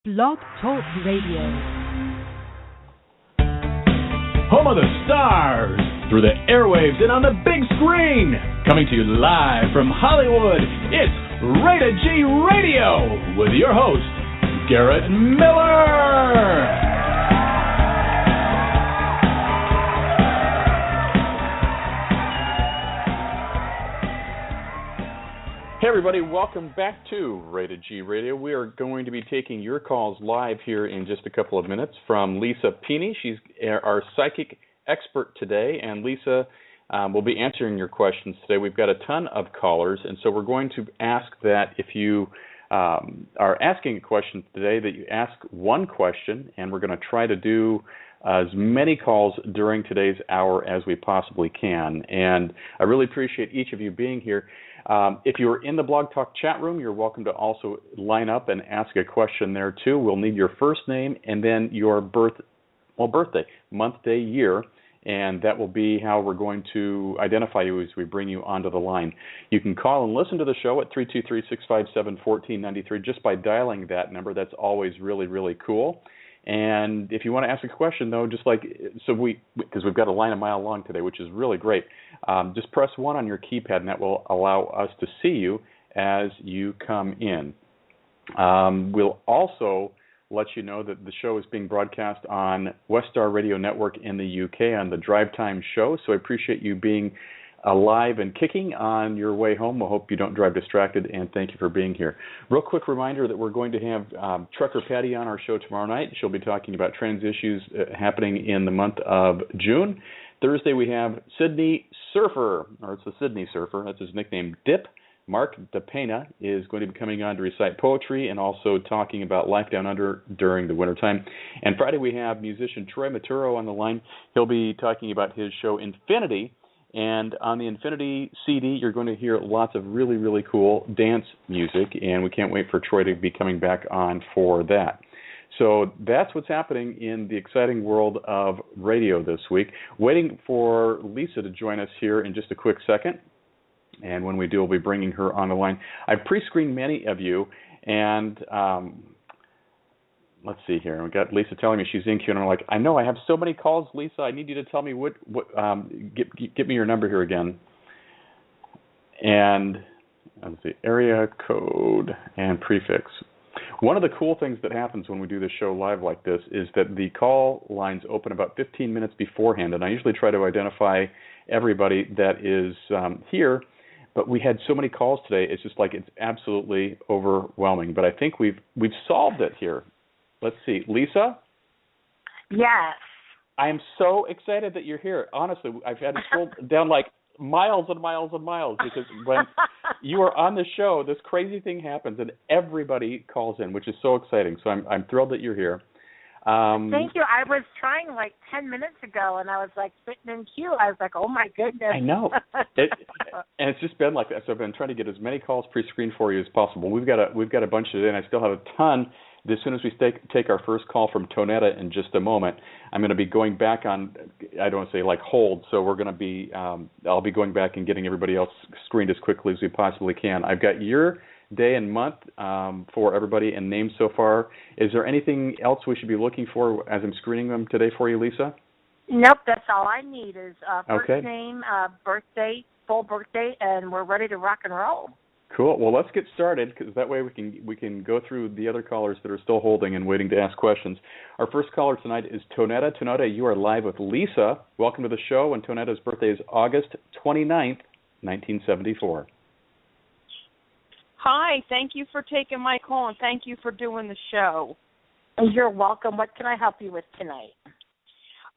Blog Talk Radio. Home of the stars, through the airwaves and on the big screen. Coming to you live from Hollywood, it's Rated G Radio with your host, Garrett Miller. Hey everybody, welcome back to Rated G Radio. We are going to be taking your calls live here in just a couple of minutes from Lisa Pini. She's our psychic expert today, and Lisa will be answering your questions today. We've got a ton of callers, and so we're going to ask that if you are asking a question today, that you ask one question, and we're going to try to do as many calls during today's hour as we possibly can. And I really appreciate each of you being here. If you're in the Blog Talk chat room, you're welcome to also line up and ask a question there too. We'll need your first name and then your birthday, month, day, year, and that will be how we're going to identify you as we bring you onto the line. You can call and listen to the show at 323-657-1493 just by dialing that number. That's always really, really cool. And if you want to ask a question, though, just like because we've got a line a mile long today, which is really great, just press 1 on your keypad, and that will allow us to see you as you come in. We'll also let you know that the show is being broadcast on Westar Radio Network in the UK on the Drive Time show, so I appreciate you being alive and kicking on your way home. I hope you don't drive distracted, and thank you for being here. Real quick reminder that we're going to have Trucker Patty on our show tomorrow night. She'll be talking about trans issues happening in the month of June. Thursday we have Sydney Surfer, or it's the Sydney Surfer, that's his nickname, Dip. Mark DePena is going to be coming on to recite poetry and also talking about life down under during the wintertime. And Friday we have musician Troy Maturo on the line. He'll be talking about his show Infinity. And on the Infinity CD, you're going to hear lots of really, really cool dance music, and we can't wait for Troy to be coming back on for that. So that's what's happening in the exciting world of radio this week. Waiting for Lisa to join us here in just a quick second, and when we do, we'll be bringing her on the line. I've pre-screened many of you, and let's see here. We got Lisa telling me she's in queue, and I'm like, I know I have so many calls, Lisa. I need you to tell me what give me your number here again. And let's see, area code and prefix. One of the cool things that happens when we do this show live like this is that the call lines open about 15 minutes beforehand, and I usually try to identify everybody that is here. But we had so many calls today, it's just like it's absolutely overwhelming. But I think we've solved it here. Let's see. Lisa? Yes. I am so excited that you're here. Honestly, I've had to scroll down like miles and miles and miles because when you are on the show, this crazy thing happens and everybody calls in, which is so exciting. So I'm thrilled that you're here. Thank you. I was trying like 10 minutes ago, and I was like sitting in queue. I was like, oh, my goodness. I know. And it's just been like that. So I've been trying to get as many calls pre-screened for you as possible. We've got a bunch today, and I still have a ton. As soon as we take our first call from Tonetta in just a moment, I'm going to be going back on, I don't want to say like hold, so we're going to be, I'll be going back and getting everybody else screened as quickly as we possibly can. I've got your day and month for everybody and names so far. Is there anything else we should be looking for as I'm screening them today for you, Lisa? Nope, that's all I need is first okay. name, birthday, full birthday, and we're ready to rock and roll. Cool. Well, let's get started because that way we can go through the other callers that are still holding and waiting to ask questions. Our first caller tonight is Tonetta. Tonetta, you are live with Lisa. Welcome to the show, and Tonetta's birthday is August 29th, 1974. Hi. Thank you for taking my call, and thank you for doing the show. You're welcome. What can I help you with tonight?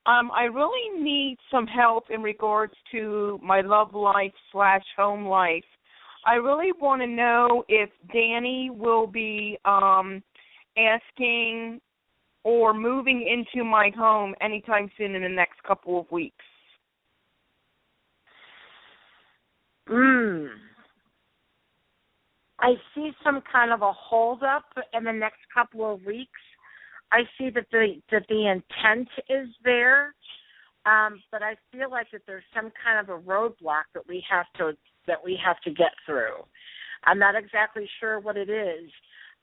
I really need some help in regards to my love life / home life. I really want to know if Danny will be asking or moving into my home anytime soon in the next couple of weeks. I see some kind of a holdup in the next couple of weeks. I see that the intent is there, but I feel like that there's some kind of a roadblock that we have to get through. I'm not exactly sure what it is,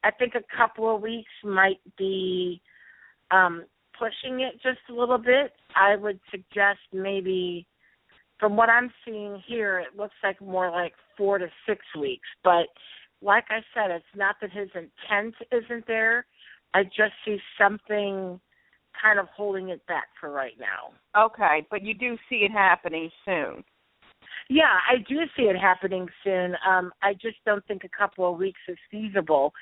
I think a couple of weeks might be pushing it just a little bit. I would suggest maybe, from what I'm seeing here, it looks like more like 4 to 6 weeks. But like I said, it's not that his intent isn't there. I just see something kind of holding it back for right now. Okay, but you do see it happening soon. Yeah, I do see it happening soon. I just don't think a couple of weeks is feasible.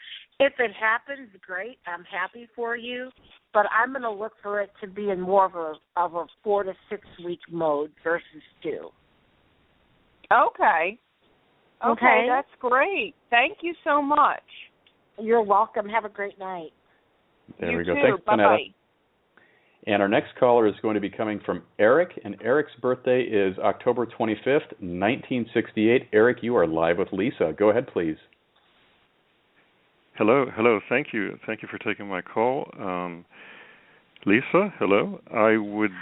If it happens, great. I'm happy for you. But I'm going to look for it to be in more of a 4 to 6 week mode versus 2. Okay. Okay, that's great. Thank you so much. You're welcome. Have a great night. There you we go. Too. Thanks, Bye-bye. Donetta. And our next caller is going to be coming from Eric, and Eric's birthday is October 25th, 1968. Eric, you are live with Lisa. Go ahead, please. Hello. Thank you for taking my call. Lisa, hello. I would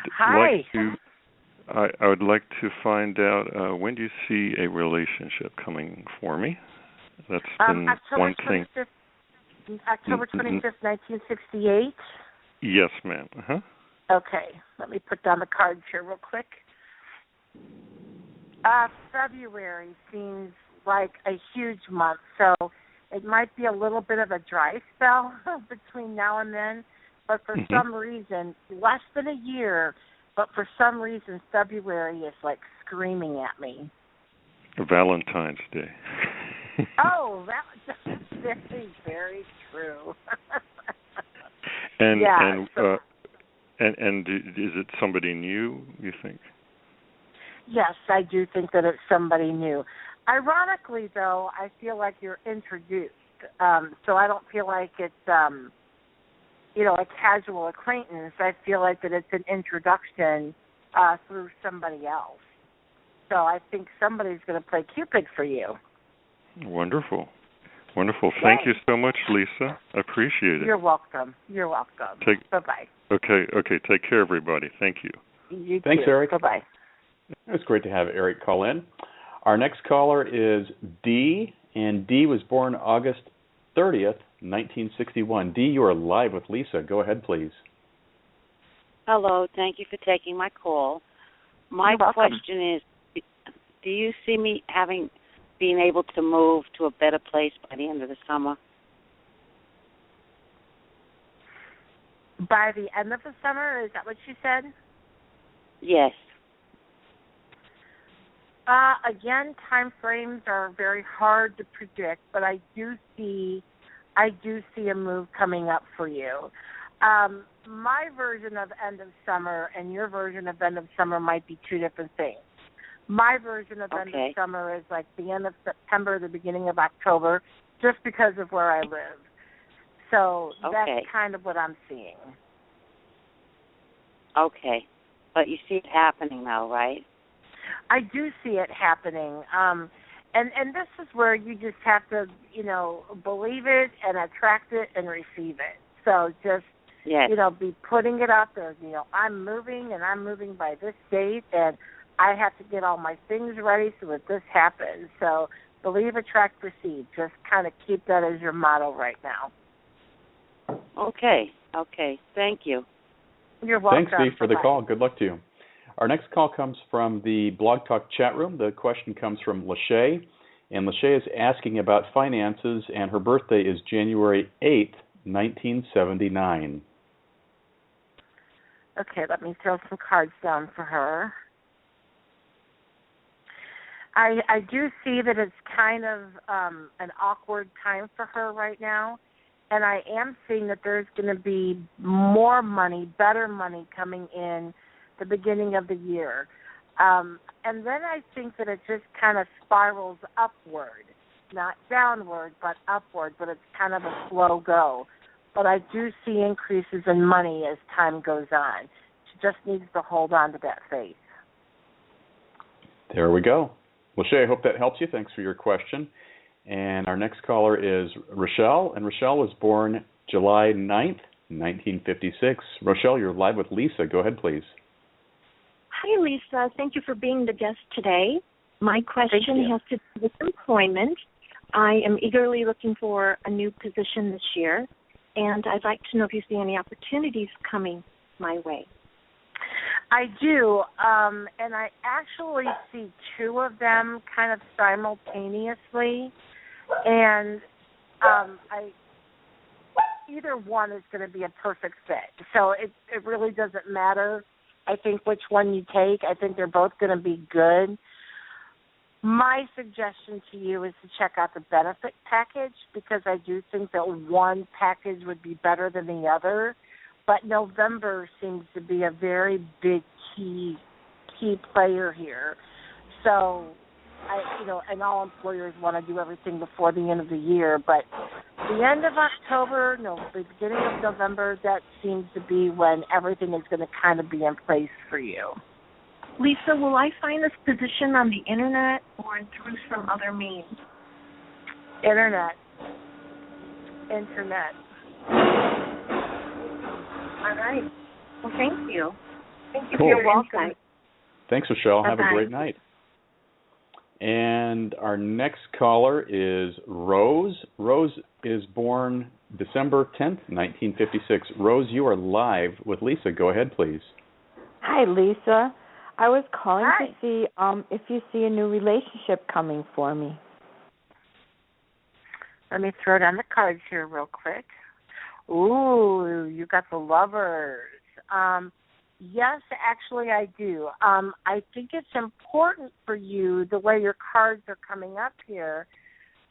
like to find out, when do you see a relationship coming for me? That's been one thing. October 25th, 1968? Yes, ma'am. Uh-huh. Okay, let me put down the cards here real quick. February seems like a huge month, so it might be a little bit of a dry spell between now and then, but for some reason, less than a year, but for some reason, February is like screaming at me. Valentine's Day. Oh, that's very, very true. And is it somebody new, you think? Yes, I do think that it's somebody new. Ironically, though, I feel like you're introduced, so I don't feel like it's, a casual acquaintance. I feel like that it's an introduction through somebody else. So I think somebody's going to play Cupid for you. Wonderful. Thank you so much, Lisa. I appreciate it. You're welcome. Bye-bye. Okay. Take care, everybody. Thank you. You Thanks, too. Eric. Bye-bye. It's great to have Eric call in. Our next caller is Dee, and Dee was born August 30th, 1961. Dee, you are live with Lisa. Go ahead, please. Hello. Thank you for taking my call. My question is, do you see me being able to move to a better place by the end of the summer? By the end of the summer, is that what you said? Yes. Again, time frames are very hard to predict, but I do see a move coming up for you. My version of end of summer and your version of end of summer might be two different things. My version of end of summer is like the end of September, the beginning of October, just because of where I live. So that's kind of what I'm seeing. Okay. But you see it happening now, right? I do see it happening. And this is where you just have to, believe it and attract it and receive it. So just, be putting it out there. I'm moving and I'm moving by this date, and I have to get all my things ready so that this happens. So believe, attract, receive. Just kind of keep that as your motto right now. Okay. Thank you. You're welcome. Thanks, Dee, for the call. Good luck to you. Our next call comes from the Blog Talk chat room. The question comes from Lachey, and Lachey is asking about finances, and her birthday is January 8th, 1979. Okay, let me throw some cards down for her. I do see that it's kind of an awkward time for her right now, and I am seeing that there's going to be more money, better money coming in the beginning of the year. And then I think that it just kind of spirals upward, not downward, but upward, but it's kind of a slow go. But I do see increases in money as time goes on. She just needs to hold on to that faith. There we go. Lachey, I hope that helps you. Thanks for your question. And our next caller is Rochelle, and Rochelle was born July 9th, 1956. Rochelle, you're live with Lisa. Go ahead, please. Hi, Lisa. Thank you for being the guest today. My question has to do with employment. I am eagerly looking for a new position this year, and I'd like to know if you see any opportunities coming my way. I do, and I actually see two of them kind of simultaneously, and either one is going to be a perfect fit. So it really doesn't matter, I think, which one you take. I think they're both going to be good. My suggestion to you is to check out the benefit package, because I do think that one package would be better than the other. But November seems to be a very big key player here. So, and all employers want to do everything before the end of the year. But the end of October, the beginning of November, that seems to be when everything is going to kind of be in place for you. Lisa, will I find this position on the Internet or through some other means? Internet. All right. Well, thank you. Thank you Cool. for your insight. Thanks, Michelle. Bye-bye. Have a great night. And our next caller is Rose. Rose is born December 10th, 1956. Rose, you are live with Lisa. Go ahead, please. Hi, Lisa. I was calling Hi. to see if you see a new relationship coming for me. Let me throw down the cards here real quick. Ooh, you got the Lovers. Yes, actually I do. I think it's important for you, the way your cards are coming up here,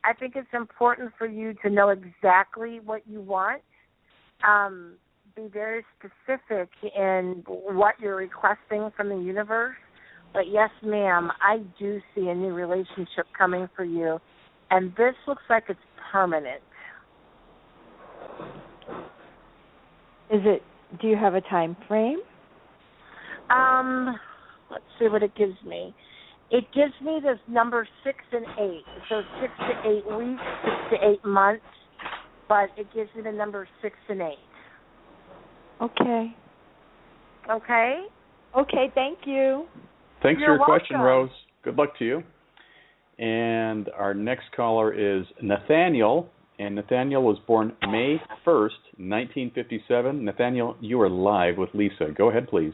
I think it's important for you to know exactly what you want. Be very specific in what you're requesting from the universe. But yes, ma'am, I do see a new relationship coming for you. And this looks like it's permanent. Do you have a time frame? Let's see what it gives me. It gives me this number 6 and 8. So 6 to 8 weeks, 6 to 8 months, but it gives me the number 6 and 8. Okay. Okay? Okay, thank you. Thanks You're for your question, welcome. Rose. Good luck to you. And our next caller is Nathaniel. And Nathaniel was born May 1st, 1957. Nathaniel, you are live with Lisa. Go ahead, please.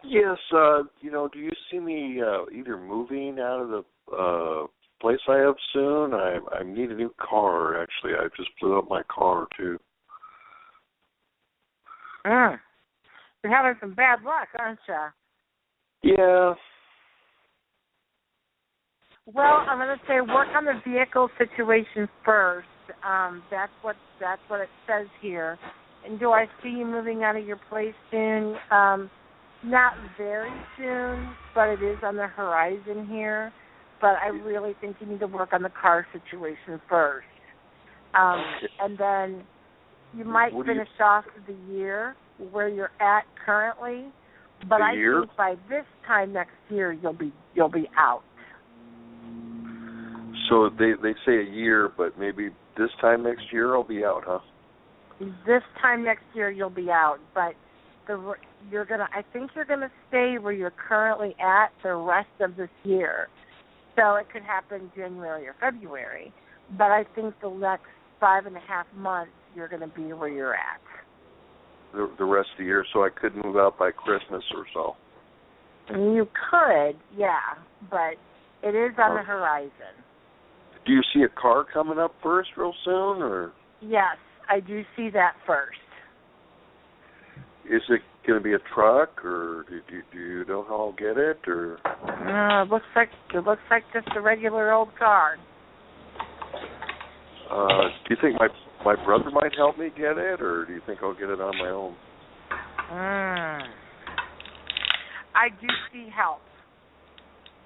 Yes, do you see me either moving out of the place I have soon? I need a new car, actually. I just blew up my car, too. You're having some bad luck, aren't you? Yeah. Well, I'm going to say work on the vehicle situation first. That's what it says here. And do I see you moving out of your place soon? Not very soon, but it is on the horizon here. But I really think you need to work on the car situation first. And then you might finish off the year where you're at currently. But I think by this time next year you'll be out. So they say a year, but maybe this time next year I'll be out, huh? This time next year you'll be out, but I think you're gonna stay where you're currently at the rest of this year. So it could happen January or February, but I think the next 5.5 months you're gonna be where you're at. The rest of the year, so I could move out by Christmas or so. You could, yeah, but it is on the horizon. Do you see a car coming up first real soon, or? Yes, I do see that first. Is it going to be a truck, or do you know how I'll get it, or? It looks like just a regular old car. Do you think my brother might help me get it, or do you think I'll get it on my own? I do see help.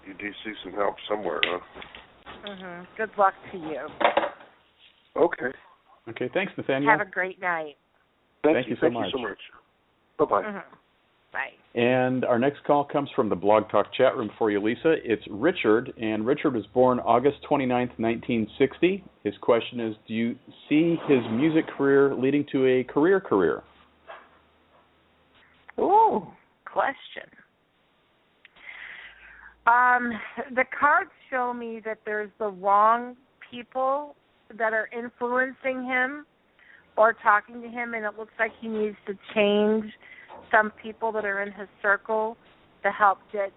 You do see some help somewhere, huh? Good luck to you. Okay. Okay, thanks, Nathaniel. Have a great night. Thank you so much. Bye-bye. Bye. And our next call comes from the Blog Talk chat room for you, Lisa. It's Richard, and Richard was born August 29th, 1960. His question is, do you see his music career leading to a career? Ooh, question. The cards show me that there's the wrong people that are influencing him or talking to him, and it looks like he needs to change some people that are in his circle to help get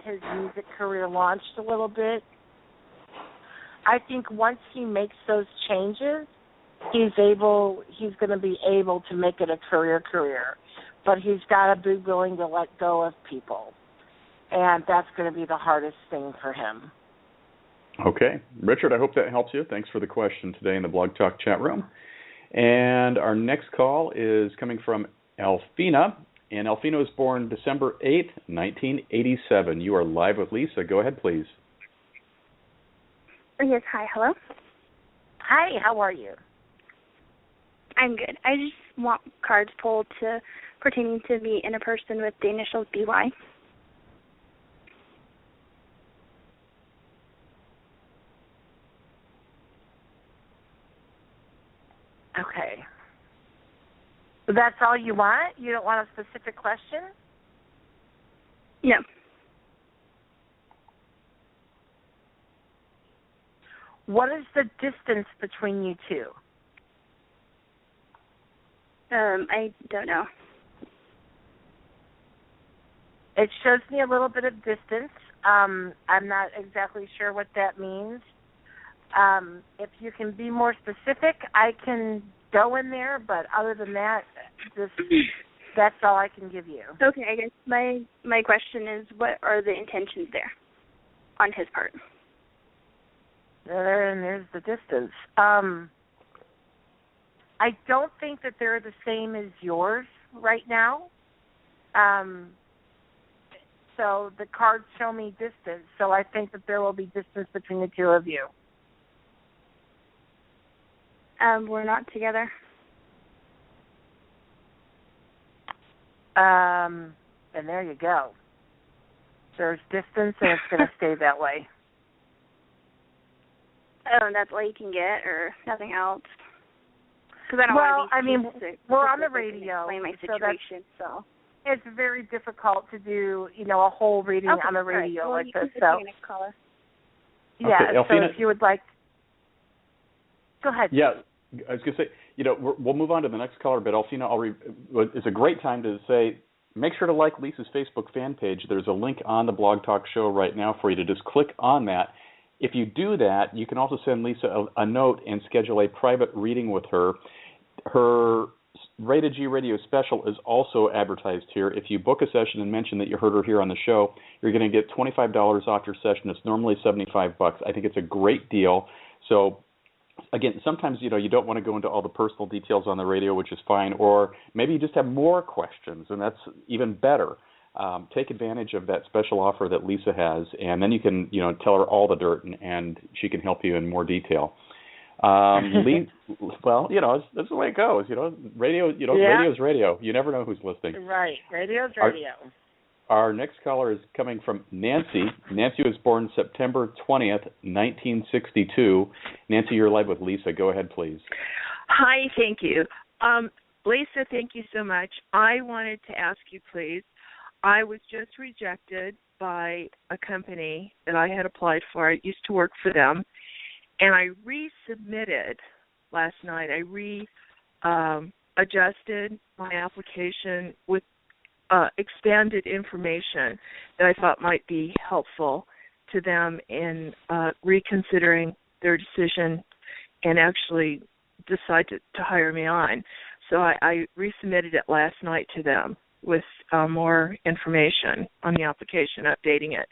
his music career launched a little bit. I think once he makes those changes, he's going to be able to make it a career, but he's got to be willing to let go of people, and that's going to be the hardest thing for him. Okay. Richard, I hope that helps you. Thanks for the question today in the Blog Talk chat room. And our next call is coming from Elfina, and Elfina was born December 8th, 1987. You are live with Lisa. Go ahead, please. Yes, hi, hello. Hi, how are you? I'm good. I just want cards pulled pertaining to me and a person with the initials BY. Okay. That's all you want? You don't want a specific question? No. What is the distance between you two? I don't know. It shows me a little bit of distance. I'm not exactly sure what that means. If you can be more specific, I can go in there, but other than that, that's all I can give you. Okay, I guess my question is, what are the intentions there on his part? There's the distance. I don't think that they're the same as yours right now. So the cards show me distance, so I think that there will be distance between the two of you. We're not together. And there you go. There's distance, and it's going to stay that way. Oh, and that's all you can get, or nothing else? Because I don't want to be we're on the radio. Explain my situation, so it's very difficult to do, a whole reading on the radio like this. So, yeah. Okay, so Elfina, if you would like, go ahead. Yeah, I was going to say, we'll move on to the next caller, but Elfina, it's a great time to say, make sure to like Lisa's Facebook fan page. There's a link on the Blog Talk show right now for you to just click on that. If you do that, you can also send Lisa a note and schedule a private reading with her. Her Rated G Radio special is also advertised here. If you book a session and mention that you heard her here on the show, you're going to get $25 off your session. It's normally $75. I think it's a great deal. So, again, sometimes, you don't want to go into all the personal details on the radio, which is fine, or maybe you just have more questions, and that's even better. Take advantage of that special offer that Lisa has, and then you can, tell her all the dirt, and she can help you in more detail. Well, that's the way it goes. Radio, radio's radio. You never know who's listening. Right, radio's radio. Our next caller is coming from Nancy. Nancy was born September 20th, 1962. Nancy, you're live with Lisa. Go ahead, please. Hi, thank you. Lisa, thank you so much. I wanted to ask you, please, I was just rejected by a company that I had applied for. I used to work for them, and I resubmitted last night. I adjusted my application with expanded information that I thought might be helpful to them in reconsidering their decision and actually decide to hire me on. So I resubmitted it last night to them with more information on the application, updating it.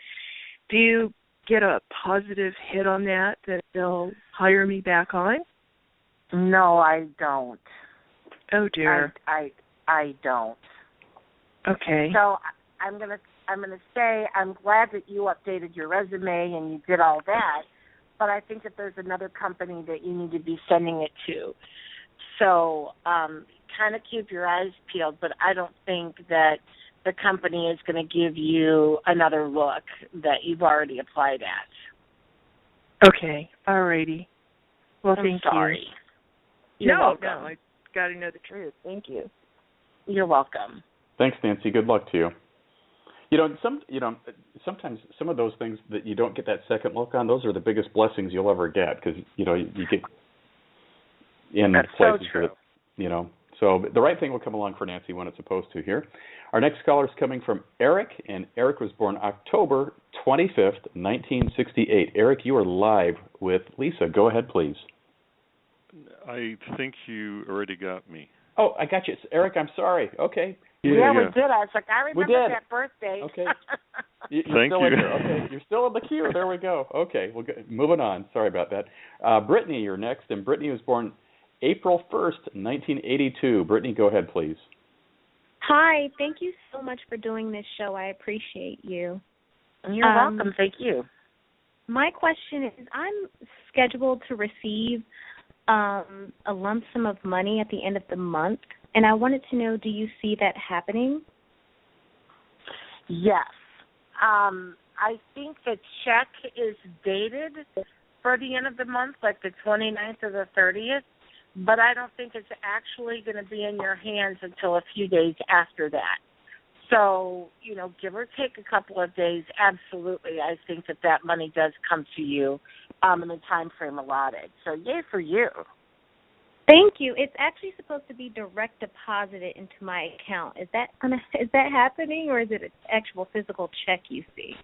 Do you get a positive hit on that they'll hire me back on? No, I don't. Oh dear. I don't. Okay. So I'm gonna say I'm glad that you updated your resume and you did all that, but I think that there's another company that you need to be sending it to. So kind of keep your eyes peeled, but I don't think that the company is going to give you another look that you've already applied at. Okay. All righty. Well, thank you. No, I got to know the truth. Thank you. You're welcome. Thanks, Nancy. Good luck to you. Sometimes some of those things that you don't get that second look on, those are the biggest blessings you'll ever get, because you get in That's places so true. that So the right thing will come along for Nancy when it's supposed to here. Our next caller is coming from Eric, and Eric was born October 25th, 1968. Eric, you are live with Lisa. Go ahead, please. I think you already got me. Oh, I got you. Eric, I'm sorry. Okay. Yeah, we did. I was like, I remember that birthday. Okay. Thank still you. In there. Okay, you're still in the queue. There we go. Okay, moving on. Sorry about that. Brittany, you're next, and Brittany was born April 1st, 1982. Brittany, go ahead, please. Hi. Thank you so much for doing this show. I appreciate you. You're welcome. Thank you. My question is, I'm scheduled to receive a lump sum of money at the end of the month, and I wanted to know, do you see that happening? Yes. I think the check is dated for the end of the month, like the 29th or the 30th, but I don't think it's actually going to be in your hands until a few days after that. So, give or take a couple of days, absolutely, I think that money does come to you in the time frame allotted. So, yay for you. Thank you. It's actually supposed to be direct deposited into my account. Is that happening, or is it an actual physical check you see?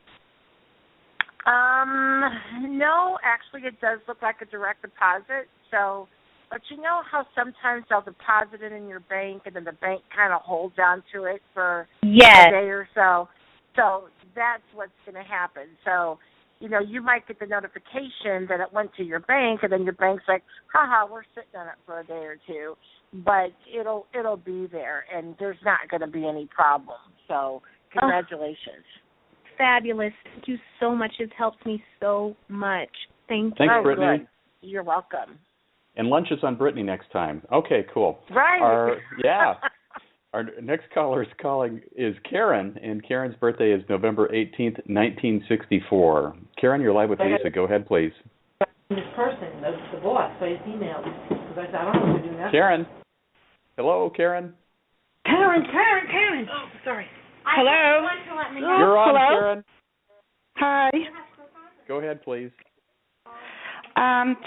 No, actually, it does look like a direct deposit. So, but you know how sometimes they'll deposit it in your bank, and then the bank kind of holds on to it for a day or so. So that's what's going to happen. So, you might get the notification that it went to your bank, and then your bank's like, haha, we're sitting on it for a day or two. But it'll be there, and there's not going to be any problem. So congratulations. Fabulous. Thank you so much. It's helped me so much. Thank you. Thanks, Brittany. Good. You're welcome. And lunch is on Brittany next time. Okay, cool. Right. Our next caller is Karen, and Karen's birthday is November 18th, 1964. Karen, you're live with Lisa. Go ahead, please. This person, the boss, so he's emailed me because I said, I don't know what to do now. Karen. Hello, Karen. Karen. Oh, sorry. Hello. You're on, hello? Karen. Hi. Go ahead, please.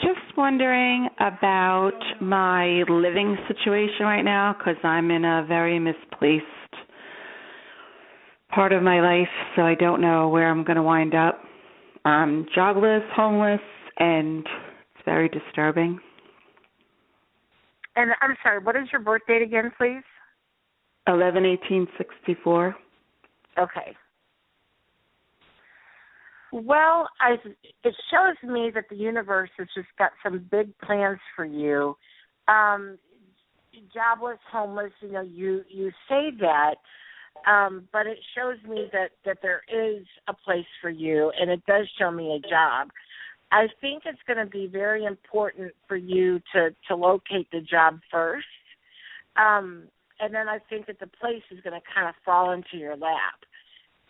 Just wondering about my living situation right now, because I'm in a very misplaced part of my life, so I don't know where I'm going to wind up. I'm jobless, homeless, and it's very disturbing. And I'm sorry, what is your birth date again, please? 11/18/64. Okay. Well, it shows me that the universe has just got some big plans for you. Jobless, homeless, you say that, but it shows me that there is a place for you, and it does show me a job. I think it's going to be very important for you to locate the job first, and then I think that the place is going to kind of fall into your lap.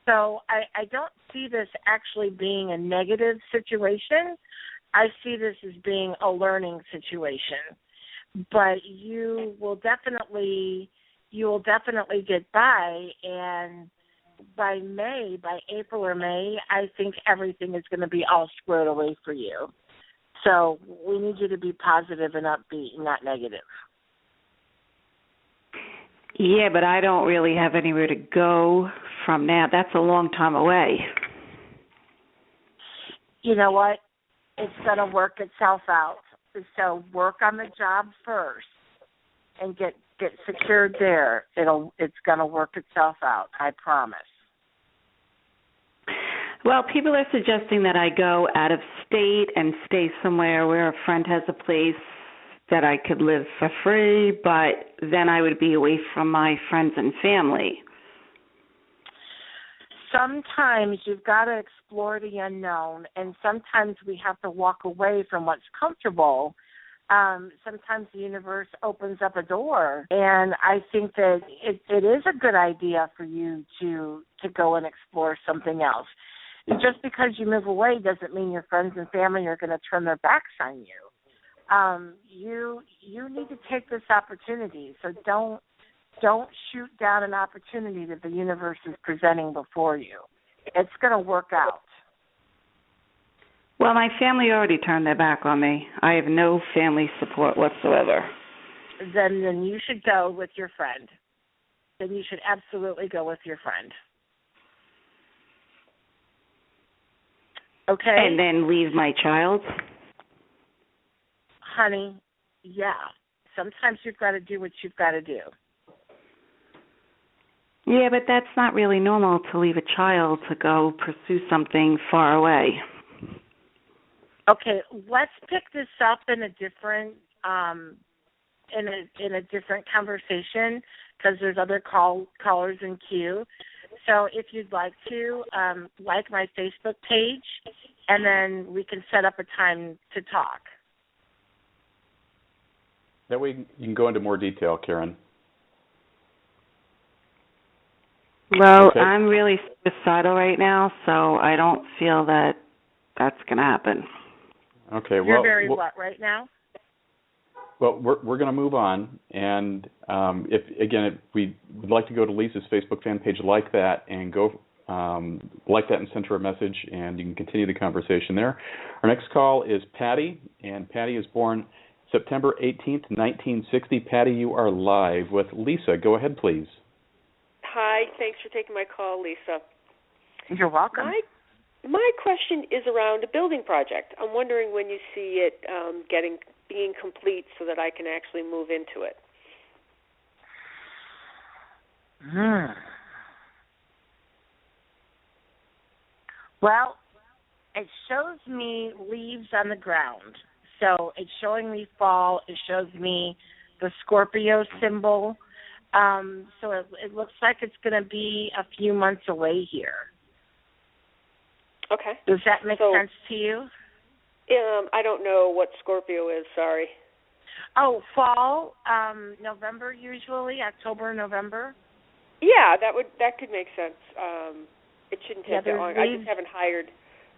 So I don't see this actually being a negative situation. I see this as being a learning situation. But you will definitely get by, and by April or May, I think everything is going to be all squared away for you. So we need you to be positive and upbeat, not negative. Yeah, but I don't really have anywhere to go from now. That's a long time away. You know what? It's going to work itself out. So work on the job first and get secured there. It's going to work itself out, I promise. Well, people are suggesting that I go out of state and stay somewhere where a friend has a place that I could live for free, but then I would be away from my friends and family. Sometimes you've got to explore the unknown, and sometimes we have to walk away from what's comfortable. Sometimes the universe opens up a door, and I think that it is a good idea for you to go and explore something else. Just because you move away doesn't mean your friends and family are going to turn their backs on you. You need to take this opportunity, so don't shoot down an opportunity that the universe is presenting before you. It's going to work out. Well, my family already turned their back on me. I have no family support whatsoever. Then you should go with your friend. Then you should absolutely go with your friend. Okay? And then leave my child? Honey, yeah. Sometimes you've got to do what you've got to do. Yeah, but that's not really normal to leave a child to go pursue something far away. Okay, let's pick this up in a different in a different conversation because there's other callers in queue. So if you'd like to, like my Facebook page, and then we can set up a time to talk. That way you can go into more detail, Karen. Well, okay. I'm really suicidal right now, so I don't feel that that's going to happen. Okay. You're very what right now? Well, we're going to move on, and if we would like to go to Lisa's Facebook fan page, like that, and go like that and send her a message, and you can continue the conversation there. Our next call is Patty, and Patty is born September 18th, 1960. Patty, you are live with Lisa. Go ahead, please. Hi, thanks for taking my call, Lisa. You're welcome. My question is around a building project. I'm wondering when you see it being complete so that I can actually move into it. Well, it shows me leaves on the ground. So it's showing me fall. It shows me the Scorpio symbol. So it looks like it's going to be a few months away here. Okay. Does that make sense to you? I don't know what Scorpio is, sorry. Oh, fall, November usually, October, November. Yeah, that could make sense. It shouldn't take that long. I just haven't hired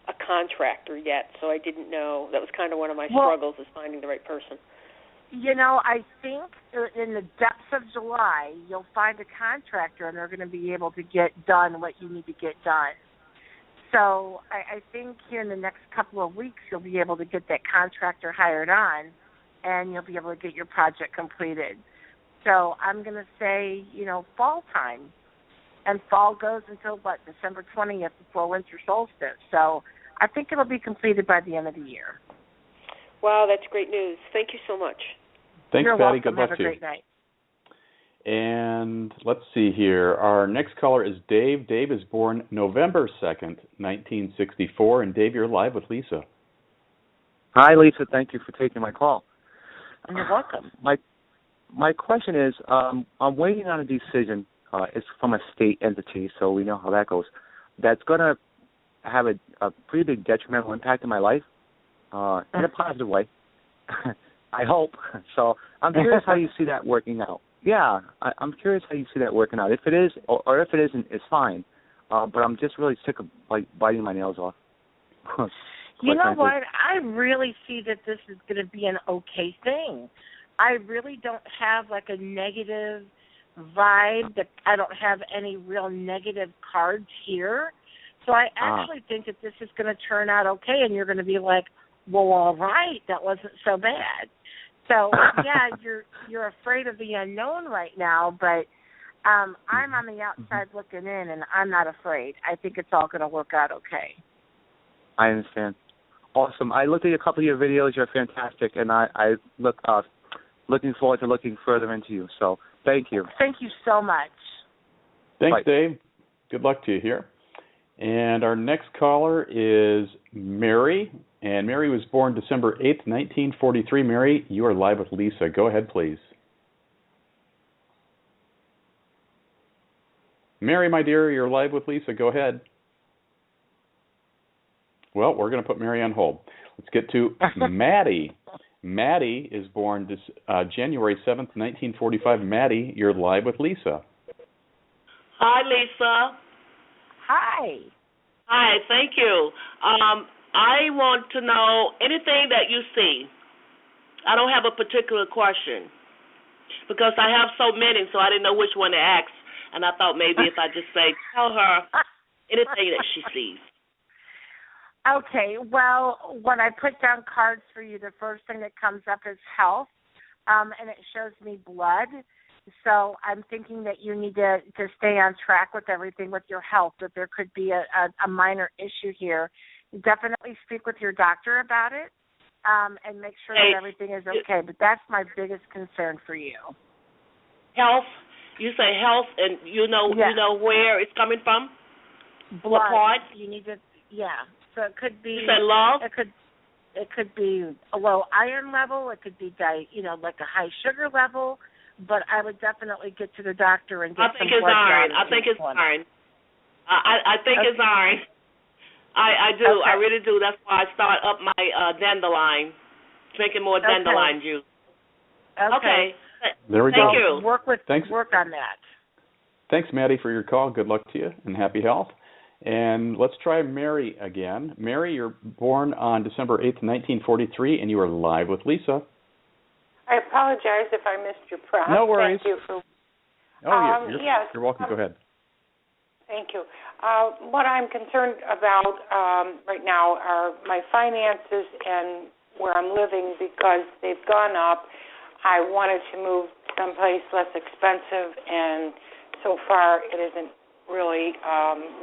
a contractor yet, so I didn't know. That was kind of one of my struggles is finding the right person. You know, I think in the depths of July, you'll find a contractor and they're going to be able to get done what you need to get done. So I think here in the next couple of weeks, you'll be able to get that contractor hired on and you'll be able to get your project completed. So I'm going to say, fall time. And fall goes until, December 20th before winter solstice. So I think it'll be completed by the end of the year. Wow, that's great news. Thank you so much. Thanks, You're Patty. welcome. Good luck Have to you. a great night. And let's see here. Our next caller is Dave. Dave is born November 2nd, 1964. And Dave, you're live with Lisa. Hi, Lisa. Thank you for taking my call. You're welcome. My question is, I'm waiting on a decision. It's from a state entity, so we know how that goes. That's going to have a pretty big detrimental impact in my life, in a positive way. I hope. So I'm curious how you see that working out. Yeah, I'm curious how you see that working out. If it is, or if it isn't, it's fine. But I'm just really sick of biting my nails off. You know what? I really see that this is going to be an okay thing. I really don't have a negative vibe. That I don't have any real negative cards here. So I actually think that this is going to turn out okay, and you're going to be like, well, all right, that wasn't so bad. So, yeah, you're afraid of the unknown right now, but I'm on the outside looking in, and I'm not afraid. I think it's all going to work out okay. I understand. Awesome. I looked at a couple of your videos. You're fantastic, and I looking forward to looking further into you. So thank you. Thank you so much. Thanks, Bye. Dave. Good luck to you here. And our next caller is Mary. And Mary was born December 8th, 1943. Mary, you are live with Lisa. Go ahead, please. Mary, my dear, you're live with Lisa. Go ahead. Well, we're going to put Mary on hold. Let's get to Maddie. Maddie is born January 7th, 1945. Maddie, you're live with Lisa. Hi, Lisa. Hi. Hi, thank you. I want to know anything that you see. I don't have a particular question. because I have so many, so I didn't know which one to ask. And I thought maybe if I just say, tell her anything that she sees. Okay, well, when I put down cards for you, the first thing that comes up is health, and it shows me blood. So I'm thinking that you need to stay on track with everything with your health, that there could be a minor issue here. Definitely speak with your doctor about it, and make sure that everything is okay. But that's my biggest concern for you. Health? You say health, and you know where it's coming from? Blood. You need to, So it could be. You said love? It could be a low iron level. It could be like a high sugar level. But I would definitely get to the doctor and get some blood drawn. I think it's iron. I think it's iron. I do. Okay. I really do. That's why I start up my dandelion, drinking more dandelion juice. Okay. There we Thank go. you. Work on that. Thanks, Maddie, for your call. Good luck to you and happy health. And let's try Mary again. Mary, you're born on December 8th, 1943, and you are live with Lisa. I apologize if I missed your prompt. No worries. Thank you for. You're welcome. Go ahead. Thank you. What I'm concerned about right now are my finances and where I'm living because they've gone up. I wanted to move someplace less expensive, and so far it isn't really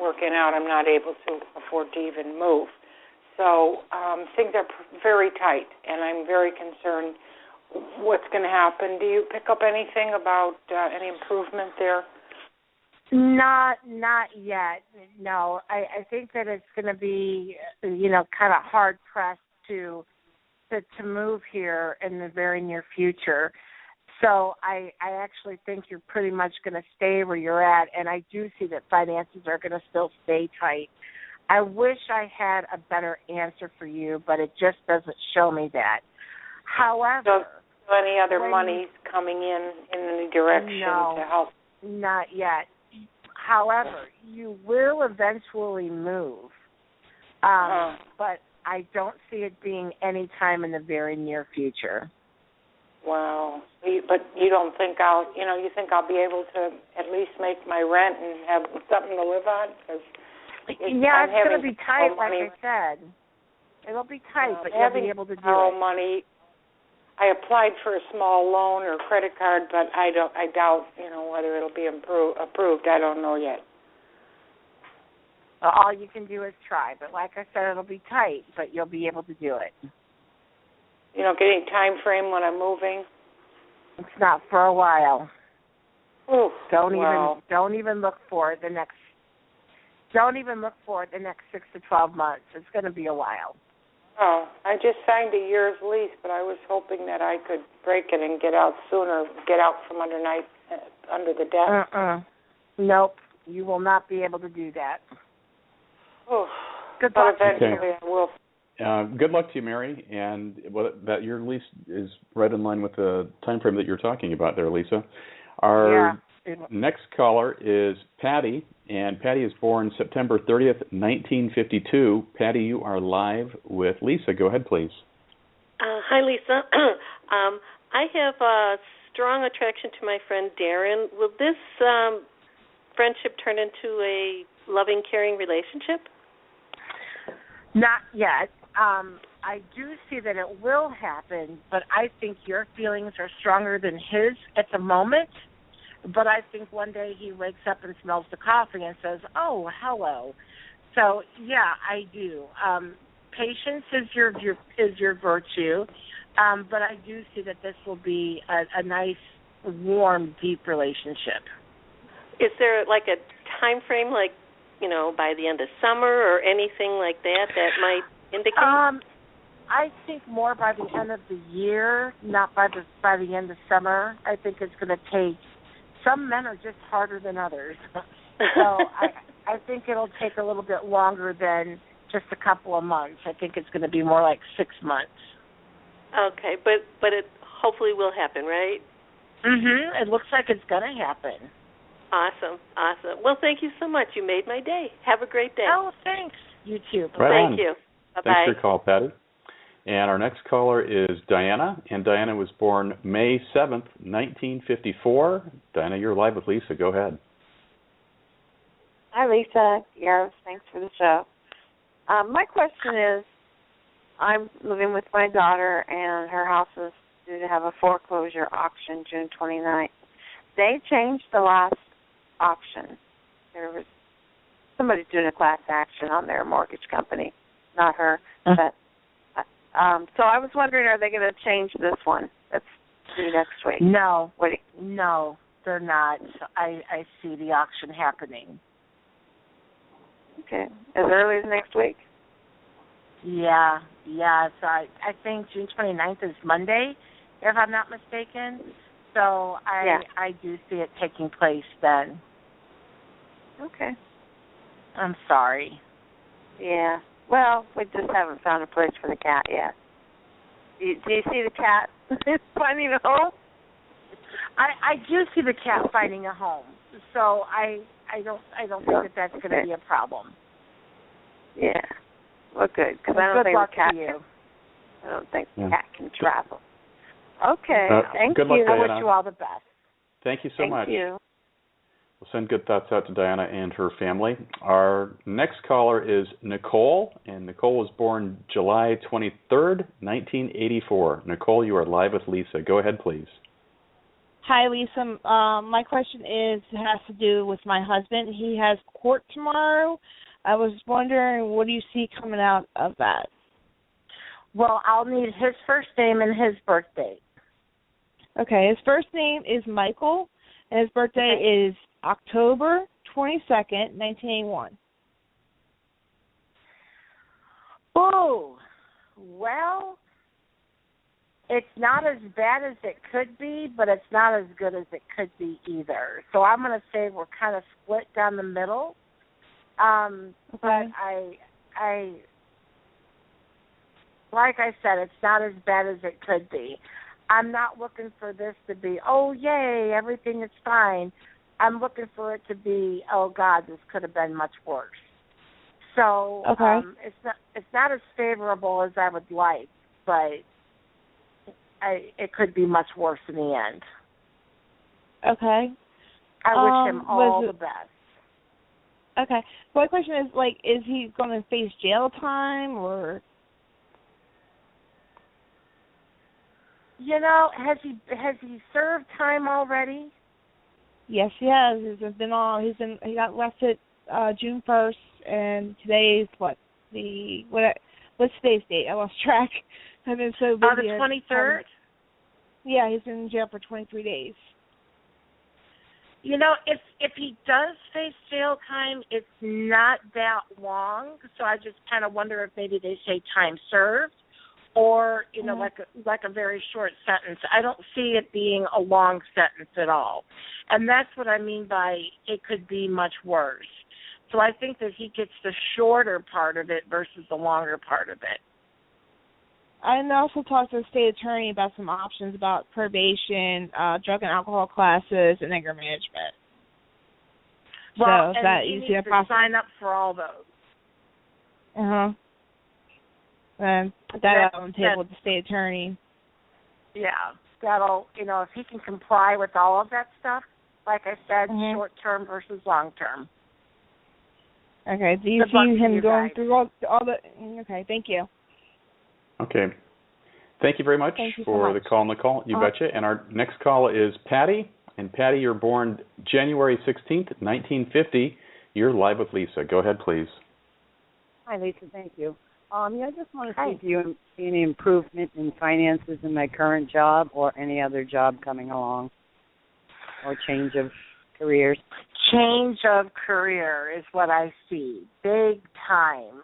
working out. I'm not able to afford to even move. So things are very tight, and I'm very concerned what's going to happen. Do you pick up anything about any improvement there? Not yet. No, I think that it's going to be, kind of hard pressed to move here in the very near future. So I actually think you're pretty much going to stay where you're at, and I do see that finances are going to still stay tight. I wish I had a better answer for you, but it just doesn't show me that. However, so any other monies coming in any direction to help? Not yet. However, you will eventually move, but I don't see it being any time in the very near future. Wow. But you don't think you think I'll be able to at least make my rent and have something to live on? It's going to be tight, like I said. It'll be tight, but you'll be able to do it. Money. I applied for a small loan or credit card, but I doubt, whether it'll be approved. I don't know yet. All you can do is try, but like I said, it'll be tight, but you'll be able to do it. Getting time frame when I'm moving? It's not for a while. Oof, don't even look for it the next 6 to 12 months. It's going to be a while. Oh, I just signed a year's lease, but I was hoping that I could break it and get out sooner, get out from under the desk. Nope, you will not be able to do that. Oof. Good luck. Eventually I will. Good luck to you, Mary, and that your lease is right in line with the time frame that you're talking about there, Lisa. Our next caller is Patty, and Patty is born September 30th, 1952. Patty, you are live with Lisa. Go ahead, please. Hi, Lisa. I have a strong attraction to my friend Darren. Will this friendship turn into a loving, caring relationship? Not yet. I do see that it will happen, but I think your feelings are stronger than his at the moment. But I think one day he wakes up and smells the coffee and says, "Oh, hello." So yeah, I do. Patience is your virtue, but I do see that this will be a nice, warm, deep relationship. Is there like a time frame, like by the end of summer or anything like that might indicate? I think more by the end of the year, not by the end of summer. I think it's going to take. Some men are just harder than others, so I think it'll take a little bit longer than just a couple of months. I think it's going to be more like 6 months. Okay, but it hopefully will happen, right? It looks like it's going to happen. Awesome. Well, thank you so much. You made my day. Have a great day. Oh, thanks. You too. Right Thank you. Bye-bye. Thanks for your call, Patty. And our next caller is Diana, and Diana was born May 7th, 1954. Diana, you're live with Lisa. Go ahead. Hi, Lisa. Garrett, thanks for the show. My question is, I'm living with my daughter, and her house is due to have a foreclosure auction June 29th. They changed the last auction. There was somebody doing a class action on their mortgage company, not her. But so I was wondering, are they going to change this one that's due next week? No, no, they're not. I see the auction happening. Okay, as early as next week? Yeah. So I think June 29th is Monday, if I'm not mistaken. So I do see it taking place then. Okay. I'm sorry. Yeah. Well, we just haven't found a place for the cat yet. Do you see the cat finding a home? I do see the cat finding a home. So I don't think that's going to be a problem. Yeah. Well, good, because I don't think the cat can. I don't think the cat can travel. Okay. Thank good luck, you. Diana. I wish you all the best. Thank you so much. Thank you. We'll send good thoughts out to Diana and her family. Our next caller is Nicole, and Nicole was born July 23rd, 1984. Nicole, you are live with Lisa. Go ahead, please. Hi, Lisa. My question has to do with my husband. He has court tomorrow. I was wondering, what do you see coming out of that? Well, I'll need his first name and his birth date. Okay, his first name is Michael, and his birthday is October 22nd, 1981. Oh, well, it's not as bad as it could be, but it's not as good as it could be either. So I'm going to say we're kind of split down the middle. But I like I said, it's not as bad as it could be. I'm not looking for this to be, oh, yay, everything is fine. I'm looking for it to be, oh, God, this could have been much worse. So it's not as favorable as I would like, but it could be much worse in the end. Okay. I wish him all the best. Okay. So my question is, is he going to face jail time or? You know, has he served time already? Yes, he has. He got arrested June 1st, and today's what's today's date? I lost track. I've been so busy. The 23rd? Yeah, he's been in jail for 23 days. You know, if he does face jail time, it's not that long. So I just kind of wonder if maybe they say time served, or like a very short sentence. I don't see it being a long sentence at all, and that's what I mean by it could be much worse. So I think that he gets the shorter part of it versus the longer part of it. I also talked to the state attorney about some options about probation, drug and alcohol classes, and anger management. Well, so and he needs to sign up for all those. And put that out on the table with the state attorney. Yeah, that'll, if he can comply with all of that stuff, like I said, short term versus long term. Okay, do you see him going through all the, okay, thank you. Okay. Thank you very much for the call, Nicole. You betcha. And our next call is Patty. And Patty, you're born January 16th, 1950. You're live with Lisa. Go ahead, please. Hi, Lisa. Thank you. I just want to see if you see any improvement in finances in my current job or any other job coming along, or change of careers. Change of career is what I see, big time.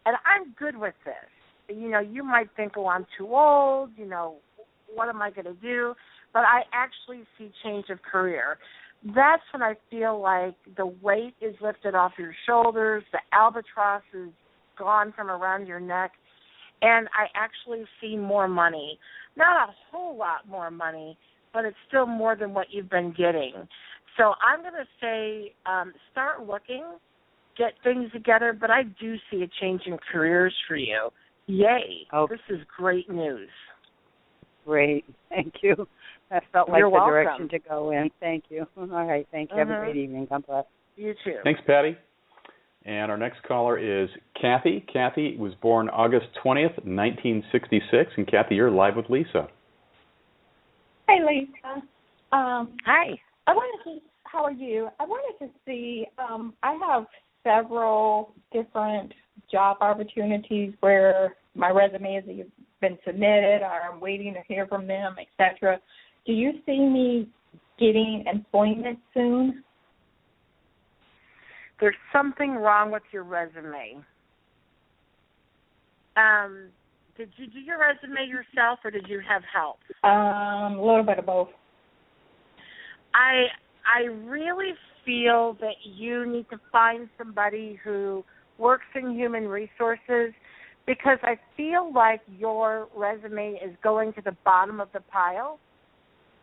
And I'm good with this. You might think, oh, I'm too old, what am I going to do? But I actually see change of career. That's when I feel like the weight is lifted off your shoulders, the albatross is gone from around your neck, and I actually see more money. Not a whole lot more money, but it's still more than what you've been getting. So I'm going to say start looking, get things together, but I do see a change in careers for you. Yay. Okay. This is great news. Great. Thank you. That felt like You're the welcome. direction to go in. Thank you. All right. Thank you. Have a great evening. God bless. You too. Thanks, Patty. And our next caller is Kathy. Kathy was born August 20th, 1966. And Kathy, you're live with Lisa. Hey, Lisa. Hi. How are you? I wanted to see, I have several different job opportunities where my resume has either been submitted or I'm waiting to hear from them, etc. Do you see me getting employment soon? There's something wrong with your resume. Did you do your resume yourself or did you have help? A little bit of both. I really feel that you need to find somebody who works in human resources because I feel like your resume is going to the bottom of the pile.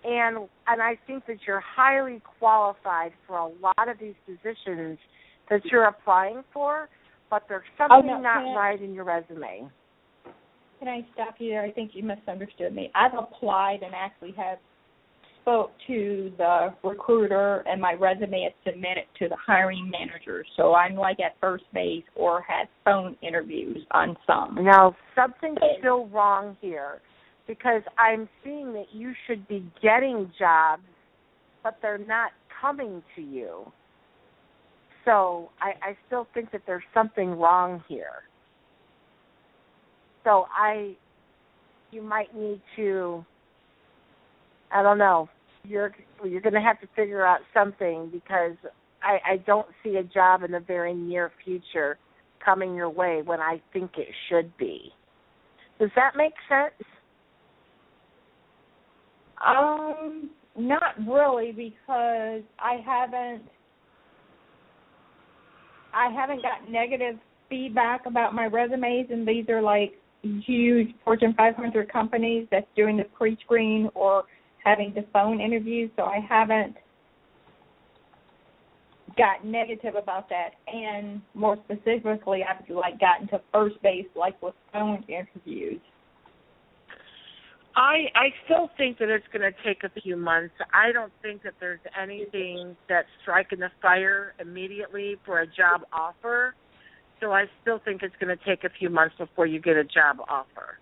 And I think that you're highly qualified for a lot of these positions that you're applying for, but there's something not right in your resume. Can I stop you there? I think you misunderstood me. I've applied and actually have spoke to the recruiter, and my resume is submitted to the hiring manager. So I'm like at first base or had phone interviews on some. Now, something's still wrong here because I'm seeing that you should be getting jobs, but they're not coming to you. So I still think that there's something wrong here. So you might need to, I don't know, you're going to have to figure out something because I don't see a job in the very near future coming your way when I think it should be. Does that make sense? Not really, because I haven't got negative feedback about my resumes, and these are like huge Fortune 500 companies that's doing the pre-screen or having the phone interviews, so I haven't got negative about that. And more specifically, I've gotten to first base with phone interviews. I still think that it's going to take a few months. I don't think that there's anything that's striking the fire immediately for a job offer. So I still think it's going to take a few months before you get a job offer.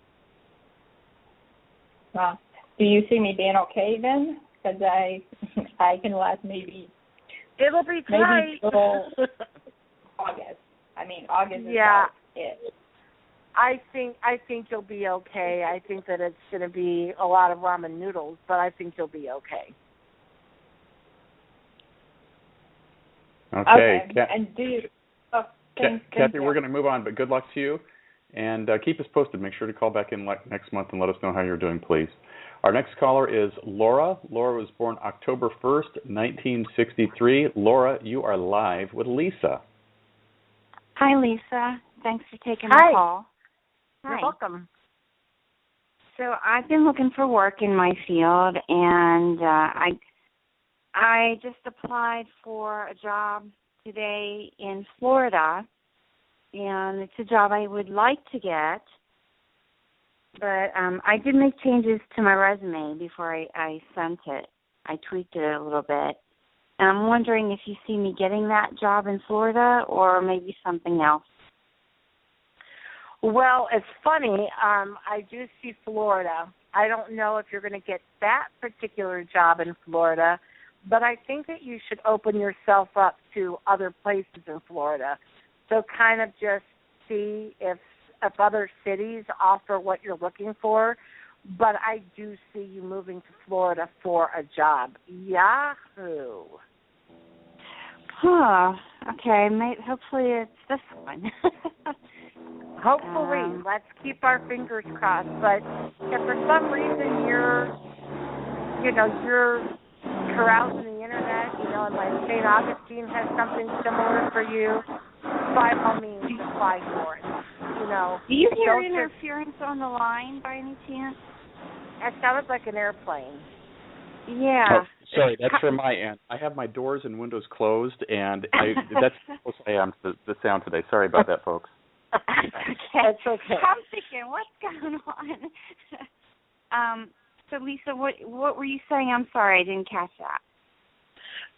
Well, do you see me being okay then? Because I can last maybe. It'll be tight. Till August. August is about it. I think you'll be okay. I think that it's going to be a lot of ramen noodles, but I think you'll be okay. Okay. And do you? Kathy, we're going to move on, but good luck to you. And keep us posted. Make sure to call back in next month and let us know how you're doing, please. Our next caller is Laura. Laura was born October 1st, 1963. Laura, you are live with Lisa. Hi, Lisa. Thanks for taking my call. You're welcome. So I've been looking for work in my field, and I just applied for a job today in Florida, and it's a job I would like to get, but I did make changes to my resume before I sent it. I tweaked it a little bit, and I'm wondering if you see me getting that job in Florida or maybe something else. Well, it's funny. I do see Florida. I don't know if you're going to get that particular job in Florida, but I think that you should open yourself up to other places in Florida. So kind of just see if other cities offer what you're looking for. But I do see you moving to Florida for a job. Yahoo! Huh. Okay. Hopefully it's this one. Hopefully. Let's keep our fingers crossed. But if for some reason you're carousing the internet, and like St. Augustine has something similar for you, by all means, apply for it. Do you hear interference on the line by any chance? It sounded like an airplane. Yeah. Oh, sorry, that's from my end. I have my doors and windows closed, and that's close I am to the sound today. Sorry about that, folks. Okay. It's okay. I'm thinking, what's going on? So Lisa, what were you saying? I'm sorry, I didn't catch that.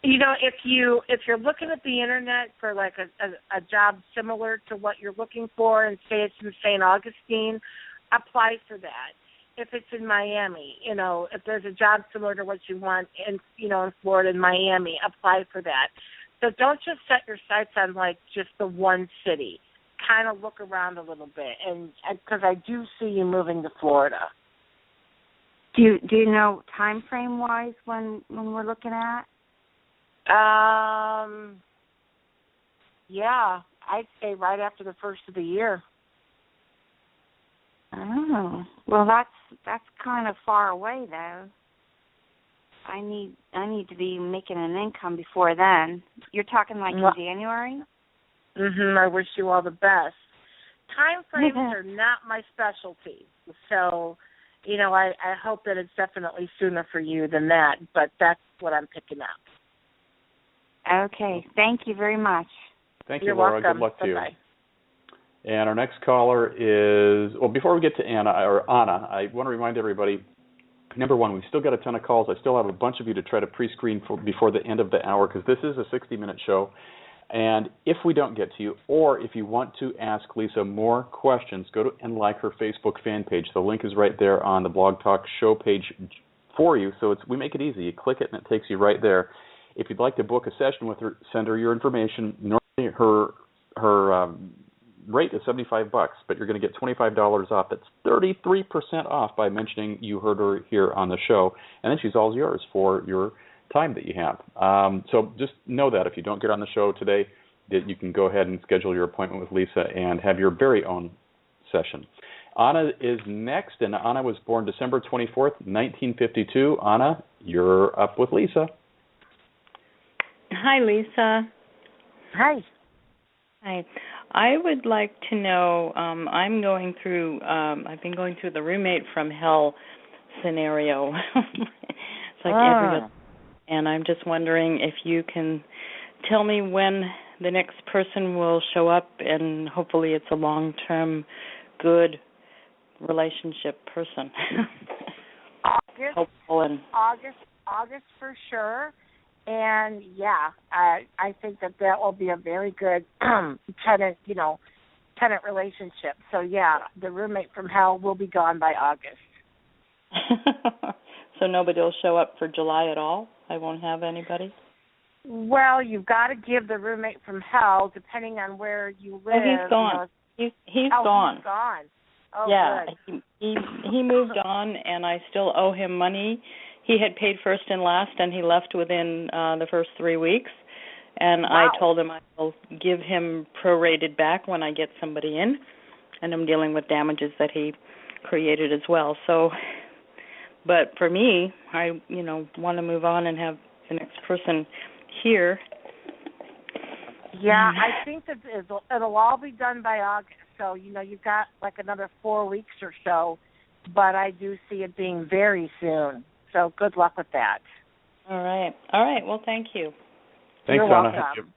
You know, if you're looking at the internet for like a job similar to what you're looking for, and say it's in St. Augustine, apply for that. If it's in Miami, you know, if there's a job similar to what you want in Florida and Miami, apply for that. So don't just set your sights on like just the one city. Kind of look around a little bit, and because I do see you moving to Florida. Do you know time frame wise when we're looking at? Yeah, I'd say right after the first of the year. Oh, well, that's kind of far away though. I need to be making an income before then. You're talking like in January? I wish you all the best. Time frames are not my specialty, so you know I hope that it's definitely sooner for you than that. But that's what I'm picking up. Okay, thank you very much. Thank You're you, Laura. welcome. Good luck to you. Bye-bye. And our next caller is, well, before we get to Anna, I want to remind everybody, number one, we've still got a ton of calls. I still have a bunch of you to try to pre-screen before the end of the hour, because this is a 60-minute show. And if we don't get to you, or if you want to ask Lisa more questions, go to and like her Facebook fan page. The link is right there on the Blog Talk show page for you. So we make it easy. You click it and it takes you right there. If you'd like to book a session with her, send her your information. Normally her rate is $75, but you're going to get $25 off. That's 33% off by mentioning you heard her here on the show. And then she's all yours for your time that you have. So just know that if you don't get on the show today, that you can go ahead and schedule your appointment with Lisa and have your very own session. Anna is next, and Anna was born December 24th, 1952. Anna, you're up with Lisa. Hi, Lisa. Hi. Hi. I would like to know, I've been going through the roommate from hell scenario. It's like every other. And I'm just wondering if you can tell me when the next person will show up, and hopefully it's a long-term, good relationship person. August for sure. And yeah, I think that will be a very good tenant relationship. So yeah, the roommate from hell will be gone by August. So nobody will show up for July at all? I won't have anybody? Well, you've got to give the roommate from hell, depending on where you live. Oh, he's gone. He's gone. He's gone. Oh, yeah, good. he moved on, and I still owe him money. He had paid first and last, and he left within the first 3 weeks. And wow. I told him I will give him prorated back when I get somebody in, and I'm dealing with damages that he created as well. So, but for me, I want to move on and have the next person here. Yeah, I think that it'll all be done by August. So, you've got like another 4 weeks or so, but I do see it being very soon. So good luck with that. All right. Well, thank you. Thanks, You're Anna. welcome.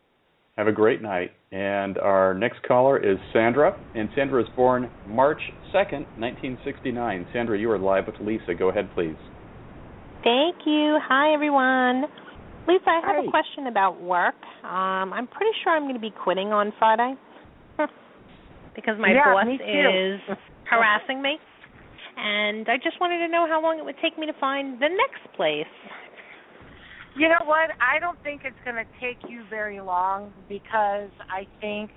Have a great night. And our next caller is Sandra. And Sandra was born March 2nd, 1969. Sandra, you are live with Lisa. Go ahead, please. Thank you. Hi, everyone. Lisa, I have Hi. a question about work. I'm pretty sure I'm going to be quitting on Friday because my boss is harassing me. And I just wanted to know how long it would take me to find the next place. You know what? I don't think it's going to take you very long because I think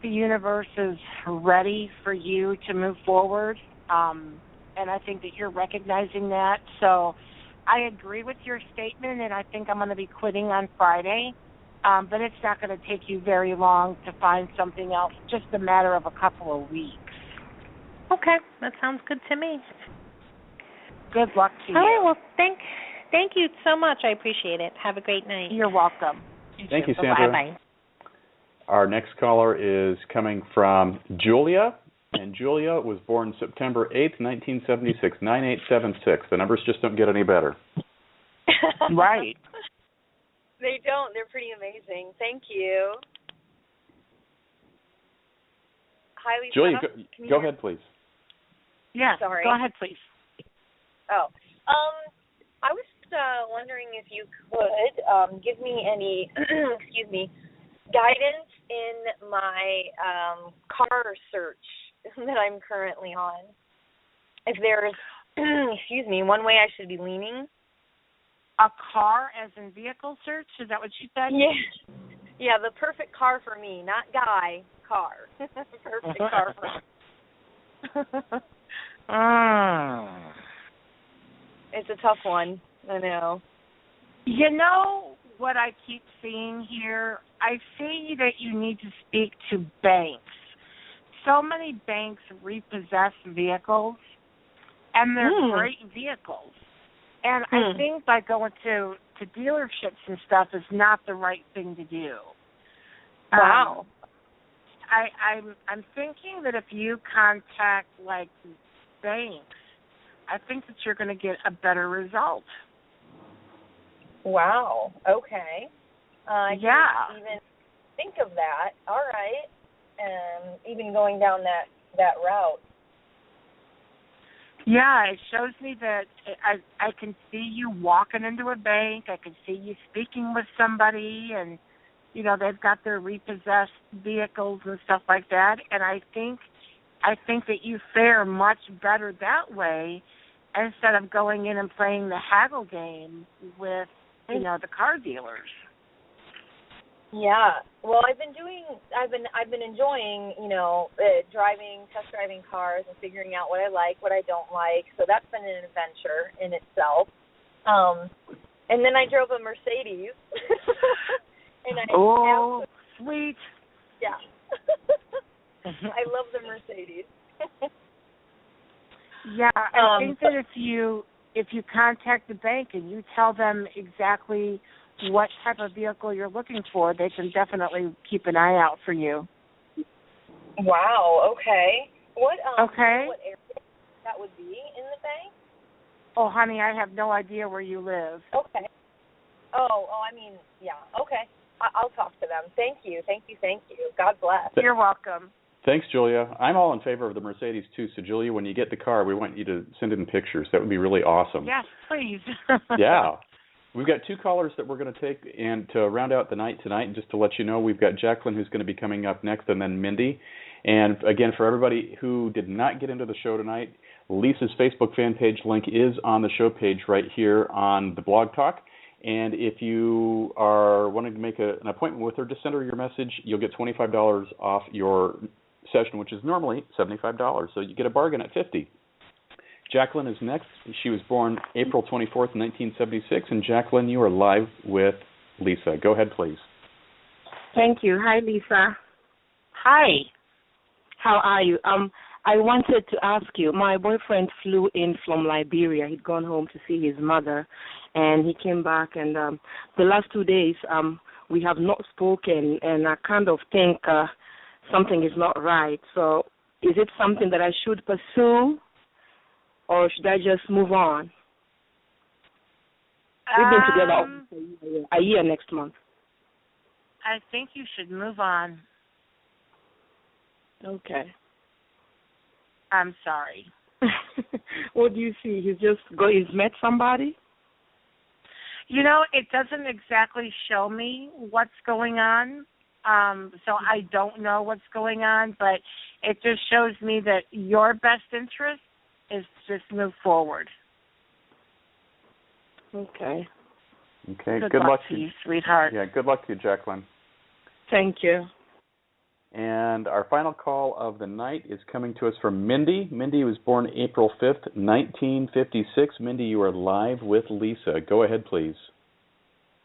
the universe is ready for you to move forward, and I think that you're recognizing that. So I agree with your statement, and I think I'm going to be quitting on Friday, but it's not going to take you very long to find something else, just a matter of a couple of weeks. Okay, that sounds good to me. Good luck to you. All right, well, thank you so much. I appreciate it. Have a great night. You're welcome. Thank you, Sandra. Bye-bye. Our next caller is coming from Julia, and Julia was born September 8th, 1976, 9876. The numbers just don't get any better. Right. They don't. They're pretty amazing. Thank you. Hi, Lisa. Julia, go ahead, please. Yeah, Sorry. Go ahead, please. Oh, I was wondering if you could give me any, excuse me, guidance in my car search that I'm currently on. If there's, excuse me, one way I should be leaning. A car as in vehicle search? Is that what you said? Yeah. Yeah, the perfect car for me, not guy, car. Perfect car for me. It's a tough one, I know. You know what I keep seeing here? I see that you need to speak to banks. So many banks repossess vehicles, and they're great vehicles. And I think by going to dealerships and stuff is not the right thing to do. Wow. I'm thinking that if you contact like banks, I think that you're going to get a better result. Wow. Okay. I yeah. didn't even think of that. All right. Even going down that route. Yeah, it shows me that I can see you walking into a bank. I can see you speaking with somebody, and you know they've got their repossessed vehicles and stuff like that. And I think that you fare much better that way instead of going in and playing the haggle game with the car dealers. Yeah. Well, I've been enjoying, test driving cars and figuring out what I like, what I don't like. So that's been an adventure in itself. And then I drove a Mercedes. Sweet. Yeah. I love the Mercedes. Yeah, I think that if you contact the bank and you tell them exactly what type of vehicle you're looking for, they can definitely keep an eye out for you. Wow, okay. What area that would be in the bank? Oh, honey, I have no idea where you live. Okay. Okay. I'll talk to them. Thank you. God bless. You're welcome. Thanks, Julia. I'm all in favor of the Mercedes, too. So, Julia, when you get the car, we want you to send in pictures. That would be really awesome. Yes, please. Yeah. We've got two callers that we're going to take and to round out the night tonight. And just to let you know, we've got Jacqueline, who's going to be coming up next, and then Mindy. And, again, for everybody who did not get into the show tonight, Lisa's Facebook fan page link is on the show page right here on the Blog Talk. And if you are wanting to make an appointment with her, just send her your message. You'll get $25 off your session, which is normally $75. So you get a bargain at $50. Jacqueline is next. She was born April 24th, 1976. And Jacqueline, you are live with Lisa. Go ahead, please. Thank you. Hi, Lisa. Hi. How are you? I wanted to ask you, my boyfriend flew in from Liberia. He'd gone home to see his mother, and he came back, and the last 2 days we have not spoken, and I kind of think something is not right. So is it something that I should pursue, or should I just move on? We've been together a year next month. I think you should move on. Okay. I'm sorry. What do you see? He's met somebody? It doesn't exactly show me what's going on. So I don't know what's going on, but it just shows me that your best interest is to just move forward. Okay. Okay. Good luck to you, sweetheart. Yeah, good luck to you, Jacqueline. Thank you. And our final call of the night is coming to us from Mindy. Mindy was born April 5th, 1956. Mindy, you are live with Lisa. Go ahead, please.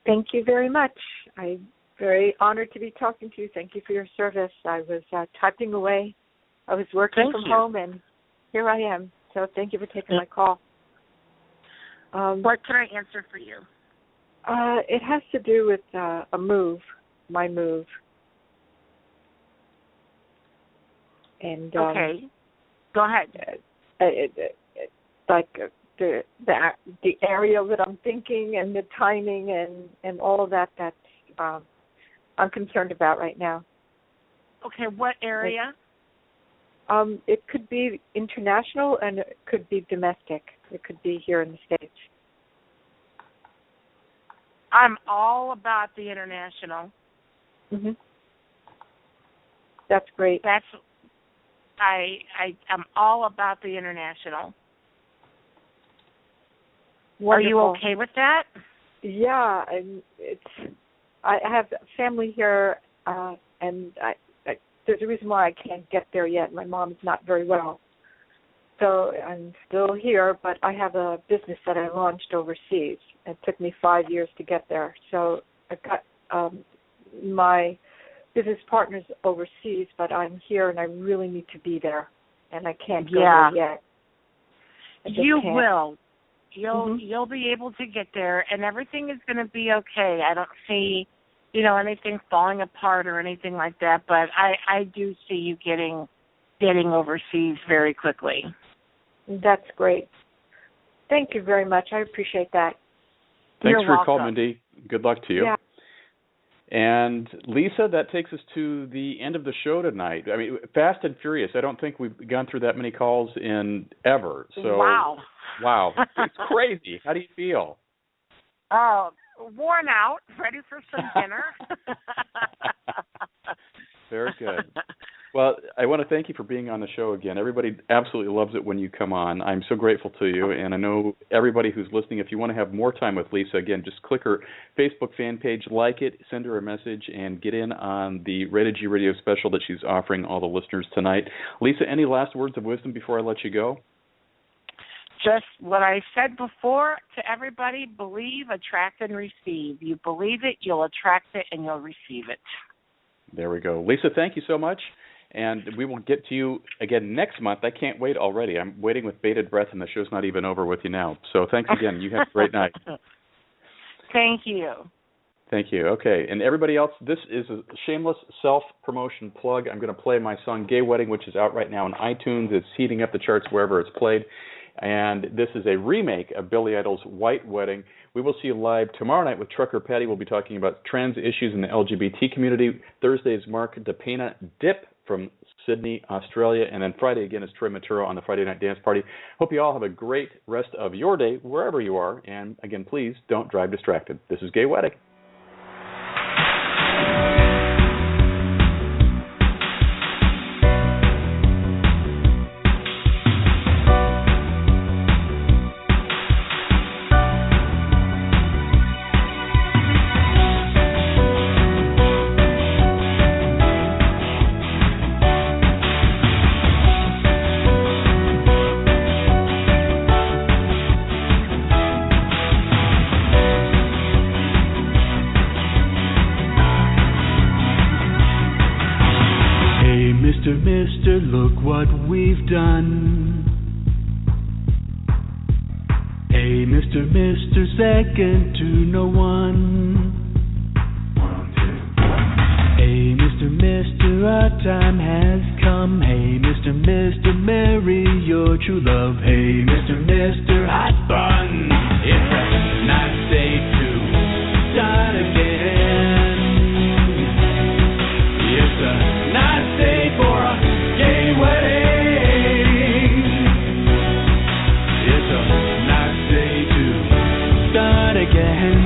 Thank you very much. I'm very honored to be talking to you. Thank you for your service. I was typing away. I was working from home, and here I am. So thank you for taking my call. What can I answer for you? It has to do with a move, my move. And okay, go ahead. The area that I'm thinking and the timing and all of that I'm concerned about right now. Okay, what area? It could be international and it could be domestic. It could be here in the States. I'm all about the international. Mhm. That's great. I'm all about the international. Wonderful. Are you okay with that? Yeah, I have family here, and there's a reason why I can't get there yet. My mom's not very well, so I'm still here. But I have a business that I launched overseas. It took me 5 years to get there. So I've got my business partners overseas, but I'm here, and I really need to be there, and I can't go there yet. You will. You'll be able to get there, and everything is going to be okay. I don't see, anything falling apart or anything like that. But I do see you getting overseas very quickly. That's great. Thank you very much. I appreciate that. Thanks You're for your call, welcome. Mindy. Good luck to you. Yeah. And Lisa, that takes us to the end of the show tonight. I mean, fast and furious. I don't think we've gone through that many calls in ever. So Wow. It's crazy. How do you feel? Worn out, ready for some dinner. Very good. Well, I want to thank you for being on the show again. Everybody absolutely loves it when you come on. I'm so grateful to you, and I know everybody who's listening, if you want to have more time with Lisa, again, just click her Facebook fan page, like it, send her a message, and get in on the Rated G Radio special that she's offering all the listeners tonight. Lisa, any last words of wisdom before I let you go? Just what I said before to everybody, believe, attract, and receive. You believe it, you'll attract it, and you'll receive it. There we go. Lisa, thank you so much. And we will get to you again next month. I can't wait already. I'm waiting with bated breath, and the show's not even over with you now. So thanks again. You have a great night. Thank you. Thank you. Okay. And everybody else, this is a shameless self-promotion plug. I'm going to play my song Gay Wedding, which is out right now on iTunes. It's heating up the charts wherever it's played. And this is a remake of Billy Idol's White Wedding. We will see you live tomorrow night with Trucker Patty. We'll be talking about trans issues in the LGBT community. Thursday is Mark DePena Dip from Sydney, Australia. And then Friday again is Troy Maturo on the Friday Night Dance Party. Hope you all have a great rest of your day, wherever you are. And again, please don't drive distracted. This is Gay Wedding. Mister, look what we've done. Hey, Mister, second to no one. Hey, Mister, our time has come. Hey, Mister, marry your true love. Hey, Mister, hot fun. It's a nice day to start again. It's a nice day for a gay wedding. It's a nice day to start again.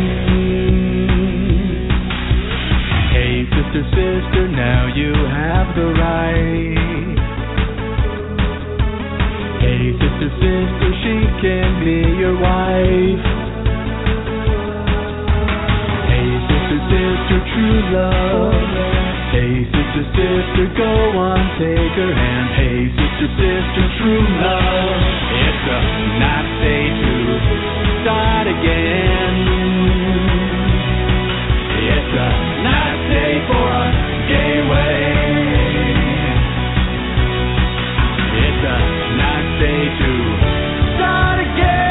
Hey, sister, now you have the right. Hey, sister, she can be your wife. Hey, sister, true love. Hey, sister, go on, take her hand. Hey, sister, true love. It's a nice day to start again. It's a nice day for a gay wedding. It's a nice day to start again.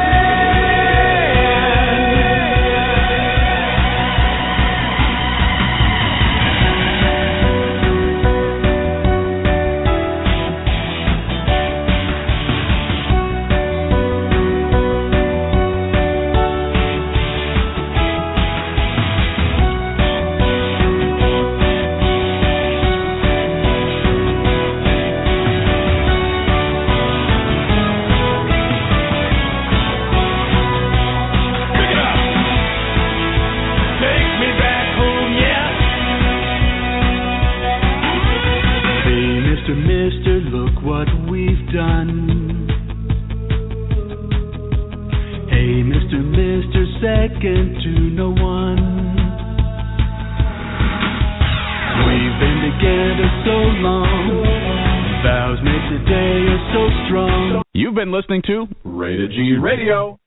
no one. We've been together so long, vows made today are so strong. You've been listening to Rated G Radio.